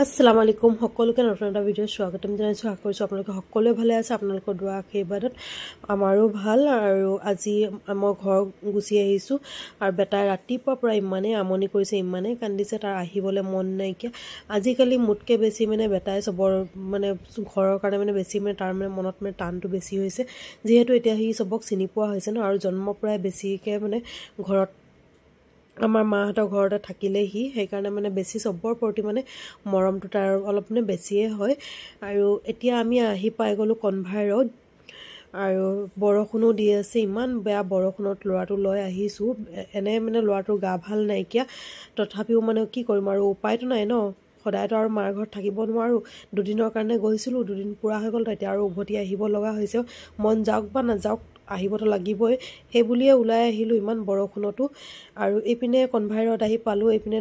আসসালামু আলাইকুম সকলোকে নতুন এটা ভিডিঅ' স্বাগতম জনাইছো। আশা কৰিছো আপোনালোকে সকলোৱে ভালে আছে। আপোনালোকৰ দোৱা আশীৰ্বাদত আমাৰো ভাল। আৰু আজি মই ঘৰ গুচি আহিছো আৰু বেটাই ৰাতিপুৱাৰ পৰা ইমানেই আমনি কৰিছে, ইমানেই কান্দিছে, তাৰ আহিবলৈ মন নাইকিয়া। আজিকালি মোতকৈ বেছি বেটাই চবৰ ঘৰৰ কাৰণে বেছি তাৰ মনত টানটো বেছি হৈছে, যিহেতু এতিয়া সি চবক চিনি পোৱা হৈছে ন, আৰু জন্মৰ পৰাই বেছিকৈ ঘৰত আমাৰ মাহঁতৰ ঘৰতে থাকিলে সি, সেইকাৰণে বেছি চবৰ প্ৰতি মৰমটো তাৰ অলপ বেছিয়ে হয়। আৰু এতিয়া আমি আহি পাই গ'লোঁ কনভাৰত, আৰু বৰষুণো দি আছে, ইমান বেয়া বৰষুণত ল'ৰাটো লৈ আহিছোঁ। এনে ল'ৰাটোৰ গা ভাল নাইকিয়া, তথাপিও কি কৰিম আৰু উপায়তো নাই ন, সদায়তো আৰু মাৰ ঘৰত থাকিব নোৱাৰোঁ। দুদিনৰ কাৰণে গৈছিলোঁ, দুদিন পূৰা হৈ গ'ল, তেতিয়া আৰু উভতি আহিব লগা হৈছে। মন যাওক বা নাযাওক আহিবতো লাগিবই, সেই বুলিয়ে ওলাই আহিলোঁ ইমান বৰষুণতো। আৰু এইপিনে কনভাৰত আহি পালোঁ, এইপিনে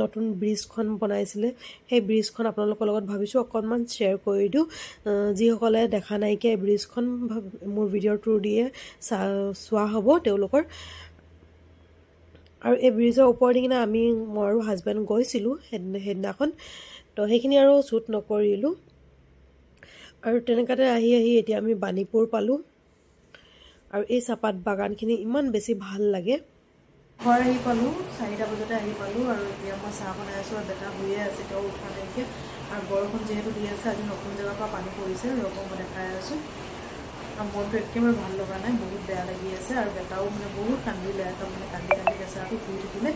নতুন ব্ৰিজখন বনাইছিলে, সেই ব্ৰিজখন আপোনালোকৰ লগত ভাবিছোঁ অকণমান শ্বেয়াৰ কৰি দিওঁ। যিসকলে দেখা নাইকিয়া এই ব্ৰিজখন মোৰ ভিডিঅ'ৰ থ্ৰু দিয়ে চোৱা হ'ব তেওঁলোকৰ। আৰু এই ব্ৰিজৰ ওপৰেদি মই আৰু হাজবেণ্ড গৈছিলোঁ সেইদিনাখন, তো সেইখিনি আৰু শ্বুট নকৰিলোঁ। আৰু তেনেকুৱাতে আহি এতিয়া আমি বাণীপুৰ পালোঁ। আৰু এই চাহপাত বাগানখিনি ইমান বেছি ভাল লাগে। ঘৰ আহি পালোঁ, 4টা বজাতে আহি পালোঁ, আৰু এতিয়া মই চাহ বনাই আছোঁ। আৰু বেটা শুয়ে আছে, তেওঁ উঠা নাইকিয়া। আৰু বৰষুণ যিহেতু দি আছে, আজি নতুন জেগাৰ পৰা পানী পৰিছে, ৰ'ব মই দেখাই আছোঁ। আৰু মনটো একেবাৰে ভাল লগা নাই, বহুত বেয়া লাগি আছে। আৰু বেটাও বহুত কান্দিলে, একদম কান্দি কেঁচাটো শুই থাকিলে।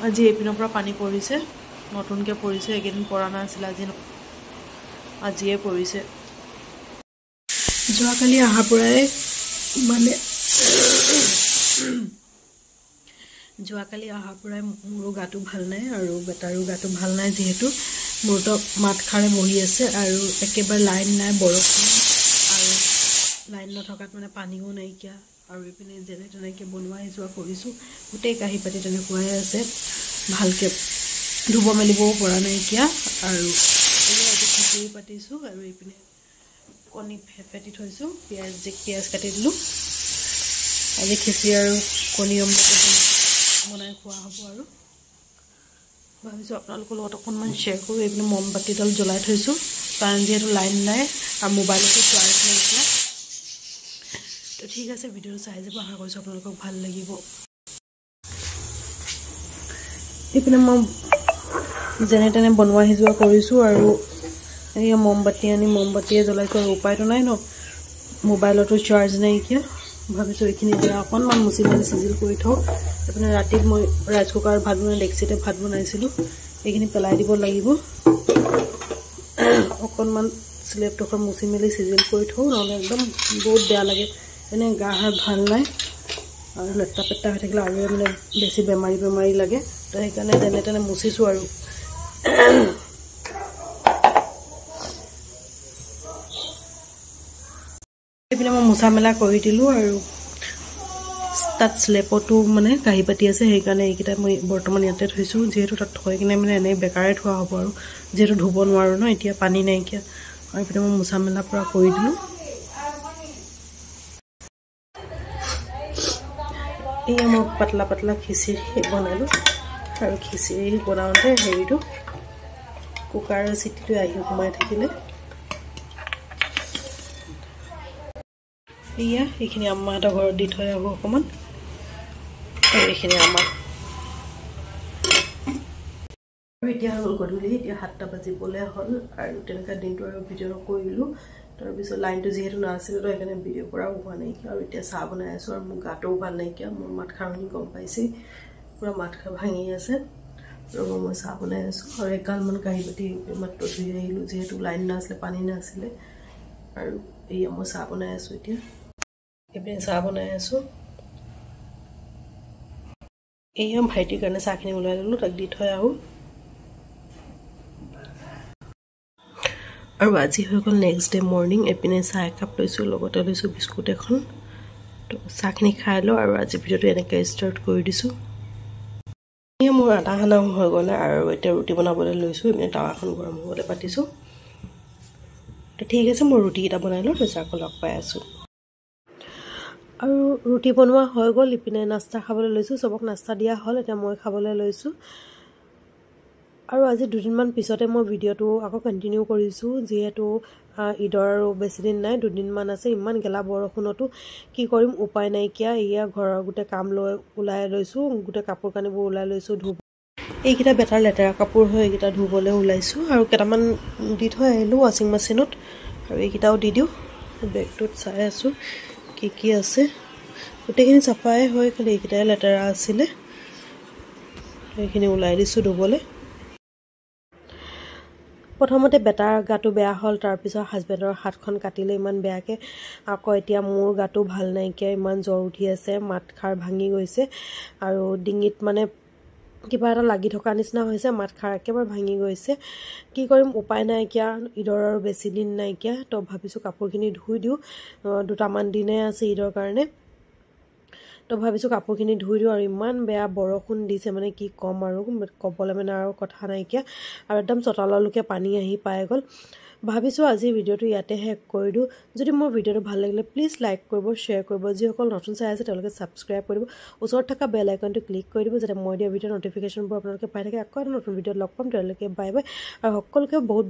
আজি এইপিনৰ পৰা পানী পৰিছে, নতুনকৈ পৰিছে, এইকেইদিন পৰা নাছিলে, আজিয়ে পৰিছে। যোৱাকালি অহাৰ পৰাই মোৰো গাটো ভাল নাই, আৰু বেটাৰো গাটো ভাল নাই, যিহেতু মোৰতো মাত খাৰে বহি আছে। আৰু একেবাৰে লাইন নাই, বৰষুণ, আৰু লাইন নথকাত পানীও নাইকিয়া। আৰু এইপিনে যেনে তেনেকৈ বনোৱা যোৱা কৰিছোঁ, গোটেই কাঁহী পাতি তেনেকুৱাই আছে, ভালকৈ ধুব মেলিবও পৰা নাইকিয়া। আৰু এইটো খিচিৰি পাতিছোঁ, আৰু এইপিনে কণী ফেটি থৈছোঁ, পিঁয়াজ কাটি দিলোঁ। আজি খিচিৰি আৰু কণী অমলেট বনাই খোৱা হ'ব। আৰু ভাবিছোঁ আপোনালোকৰ লগত অকণমান শ্বেয়াৰ কৰোঁ। এইপিনে মমবাতিডাল জ্বলাই থৈছোঁ, কাৰণ যিহেতু লাইন নাই, আৰু মোবাইলতো চাৰ্জ নাইকিয়া। তো ঠিক আছে, ভিডিঅ'টো চাই যাব, আশা কৰিছোঁ আপোনালোকক ভাল লাগিব। এইপিনে মই যেনে তেনে বনোৱা সিজোৱা কৰিছোঁ, আৰু এয়া মমবাতি আনি মমবাতিয়ে জ্বলাইছোঁ। আৰু উপায়তো নাই ন, মোবাইলতো চাৰ্জ নাইকিয়া। ভাবিছোঁ এইখিনি জেগা অকণমান মুচি চিজিল কৰি থওঁ। এইপিনে ৰাতি মই ৰাইচ কুকাৰ ভাত ডেক্সিতে ভাত বনাইছিলোঁ, এইখিনি পেলাই দিব লাগিব। অকণমান স্লেবডোখৰ মুচি মেলি চিজিল কৰি থওঁ, নহ'লে একদম বহুত বেয়া লাগে। এনে গা ভাল নাই, আৰু লেট্টা পেট্টা হৈ থাকিলে আৰু বেছি বেমাৰী লাগে। তো সেইকাৰণে যেনে তেনে মুচিছোঁ। আৰু এইপিনে মই মোচা মেলা কৰি দিলোঁ, আৰু তাত স্লেপতো কাঁহী পাতি আছে, সেইকাৰণে এইকেইটা মই বৰ্তমান ইয়াতে থৈছোঁ। যিহেতু তাত থৈ কিনে এনেই বেকাৰে থোৱা হ'ব, আৰু যিহেতু ধুব নোৱাৰোঁ ন, এতিয়া পানী নাইকিয়া। আৰু এইপিনে মই মোচা মেলা পৰা কৰি দিলোঁ। এয়া মই পাতলা খিচিৰি বনালোঁ, আৰু খিচিৰি বনাওঁতে কুকাৰৰ চিটিটো সোমাই থাকিলে। এইখিনি আম্মাহঁতৰ ঘৰত দি থৈ আহোঁ অকণমান, আৰু এইখিনি আমাক। আৰু এতিয়া হৈ গ'ল গধূলি, এতিয়া 7টা বাজিবলৈ হ'ল। আৰু তেনেকুৱা দিনটো আৰু ভিডিঅ' নকৰিলোঁ। তাৰপিছত লাইনটো যিহেতু নাছিলে, তো সেইকাৰণে ভিডিঅ' কৰাও হোৱা নাইকিয়া। আৰু এতিয়া চাহ বনাই আছোঁ, আৰু মোৰ গাটোও ভাল নাইকিয়া, মোৰ মাত খাৰনি গম পাইছেই, পূৰা মাত খাৰ ভাঙি আছে। ৰ'ব মই চাহ বনাই আছোঁ। আৰু এগালমান কাঁহী বাতি মাত্ৰ ধুই আহিলোঁ, যিহেতু লাইন নাছিলে, পানী নাছিলে। আৰু এয়া মই চাহ বনাই আছোঁ। এতিয়া এইপিনে চাহ বনাই আছোঁ। এয়া ভাইটিৰ কাৰণে চাহখিনি ওলাই ল'লোঁ, তাক দি থৈ আহোঁ। আৰু আজি হৈ গ'ল নেক্সট ডে মৰ্ণিং। এপিনে চাহ একাপ লৈছোঁ, লগতে লৈছোঁ বিস্কুট এখন। তো চাহখিনি খাই লওঁ, আৰু আজি ভিডিঅ'টো এনেকৈ ষ্টাৰ্ট কৰি দিছোঁ। এয়া মোৰ আটা সানাও হৈ গ'লে, আৰু এতিয়া ৰুটি বনাবলৈ লৈছোঁ। এপিনে টাৱাখন গৰম হ'বলৈ পাতিছোঁ। তো ঠিক আছে, মই ৰুটিকেইটা বনাই লওঁ, তাৰপিছত আকৌ লগ পাই আছোঁ। আৰু ৰুটি বনোৱা হৈ গ'ল, ইপিনে নাস্তা খাবলৈ লৈছোঁ। চবক নাস্তা দিয়া হ'ল, এতিয়া মই খাবলৈ লৈছোঁ। আৰু আজি দুদিনমান পিছতে মই ভিডিঅ'টো আকৌ কণ্টিনিউ কৰিছোঁ যিহেতু ঈদৰ আৰু বেছিদিন নাই, দুদিনমান আছে। ইমান গেলা বৰষুণতো কি কৰিম, উপায় নাইকিয়া। এয়া ঘৰৰ গোটেই কাম ওলাই লৈছোঁ, গোটেই কাপোৰ কানিবোৰ ওলাই লৈছোঁ ধুব। এইকেইটা বেটাৰ লেতেৰা কাপোৰ হয়, এইকেইটা ধুবলৈ ওলাইছোঁ। আৰু কেইটামান দি থৈ আহিলোঁ ৱাশ্বিং মেচিনত, আৰু এইকেইটাও দি দিওঁ। বেগটোত চাই আছোঁ কি আছে, গোটেইখিনি চাফাই হয়, খালি এইকেইটাই লেতেৰা আছিলে, সেইখিনি ওলাই দিছোঁ ধুবলৈ। প্ৰথমতে বেটাৰ গাটো বেয়া হ'ল, তাৰপিছত হাজবেণ্ডৰ হাতখন কাটিলে ইমান বেয়াকৈ। আকৌ এতিয়া মোৰ গাটো ভাল নাইকিয়া, ইমান জ্বৰ উঠি আছে, মাতষাৰ ভাঙি গৈছে, আৰু ডিঙিত মানে কিবা এটা লাগি থকা নিচিনা হৈছে, মাতষাৰ একেবাৰে ভাঙি গৈছে। কি কৰিম, উপায় নাইকিয়া, ঈদৰ আৰু বেছি দিন নাইকিয়া। তো ভাবিছোঁ কাপোৰখিনি ধুই দিওঁ, দুটামান দিনে আছে ঈদৰ কাৰণে। তো ভাবিছোঁ কাপোৰখিনি ধুই দিওঁ। আৰু ইমান বেয়া বৰষুণ দিছে মানে কি ক'ম, আৰু ক'বলৈ মানে আৰু কথা নাইকিয়া, আৰু একদম চোতাললৈকে পানী আহি পাই গ'ল। ভাবিছোঁ আজি ভিডিঅ'টো ইয়াতে শেষ কৰি দিওঁ। যদি মোৰ ভিডিঅ'টো ভাল লাগিলে প্লিজ লাইক কৰিব, শ্বেয়াৰ কৰিব। যিসকল নতুন চাই আছে তেওঁলোকে ছাবস্ক্ৰাইব কৰিব, ওচৰত থকা বেল আইকনটো ক্লিক কৰি দিব, যাতে মই দিয়া ভিডিঅ'ৰ ন'টিফিকেশ্যনবোৰ আপোনালোকে পাই থাকে। আকৌ এটা নতুন ভিডিঅ'ত লগ পাম, তেওঁলোকে বাই বাই। আৰু সকলোকে বহুত